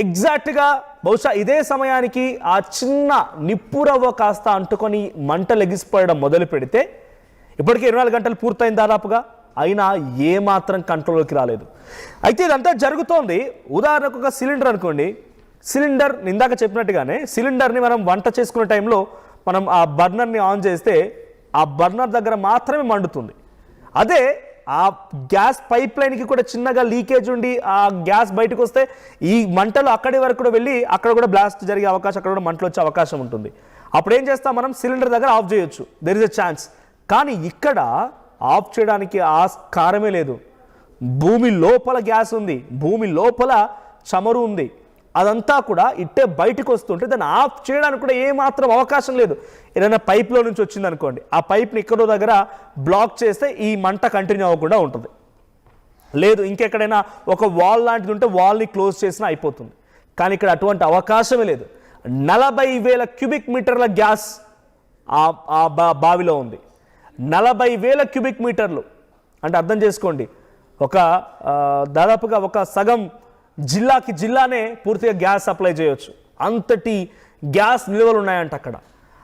ఎగ్జాక్ట్గా బహుశా ఇదే సమయానికి ఆ చిన్న నిప్పురవ్వ కాస్త అంటుకొని మంటలు ఎగిసిపోయడం మొదలు పెడితే ఇప్పటికే 24 గంటలు పూర్తయింది దాదాపుగా, అయినా ఏమాత్రం కంట్రోల్లోకి రాలేదు. అయితే ఇదంతా జరుగుతోంది. ఉదాహరణకు ఒక సిలిండర్ అనుకోండి, సిలిండర్ ఇందాక చెప్పినట్టుగానే సిలిండర్ని మనం వంట చేసుకునే టైంలో మనం ఆ బర్నర్ని ఆన్ చేస్తే ఆ బర్నర్ దగ్గర మాత్రమే మండుతుంది. అదే ఆ గ్యాస్ పైప్ లైన్కి కూడా చిన్నగా లీకేజ్ ఉండి ఆ గ్యాస్ బయటకు వస్తే ఈ మంటలు అక్కడి వరకు కూడా వెళ్ళి అక్కడ కూడా బ్లాస్ట్ జరిగే అవకాశం, అక్కడ కూడా మంటలు వచ్చే అవకాశం ఉంటుంది. అప్పుడు ఏం చేస్తాం, మనం సిలిండర్ దగ్గర ఆఫ్ చేయొచ్చు, దెర్ ఇస్ ఎ ఛాన్స్. కానీ ఇక్కడ ఆఫ్ చేయడానికి ఆస్కారమే లేదు. భూమి లోపల గ్యాస్ ఉంది, భూమి లోపల చమురు ఉంది, అదంతా కూడా ఇట్టే బయటకు వస్తుంటే దాన్ని ఆఫ్ చేయడానికి కూడా ఏమాత్రం అవకాశం లేదు. ఏదైనా పైప్లో నుంచి వచ్చింది అనుకోండి, ఆ పైప్ని ఎక్కడో దగ్గర బ్లాక్ చేస్తే ఈ మంట కంటిన్యూ అవ్వకుండా ఉంటుంది. లేదు ఇంకెక్కడైనా ఒక వాల్ లాంటిది ఉంటే వాల్ని క్లోజ్ చేసినా అయిపోతుంది. కానీ ఇక్కడ అటువంటి అవకాశమే లేదు. 40,000 క్యూబిక్ మీటర్ల గ్యాస్ ఆ బావిలో ఉంది. 40,000 క్యూబిక్ మీటర్లు అంటే అర్థం చేసుకోండి, ఒక దాదాపుగా ఒక సగం జిల్లానే పూర్తిగా గ్యాస్ సప్లై చేయొచ్చు. అంతటి గ్యాస్ నిల్వలు ఉన్నాయంట అక్కడ.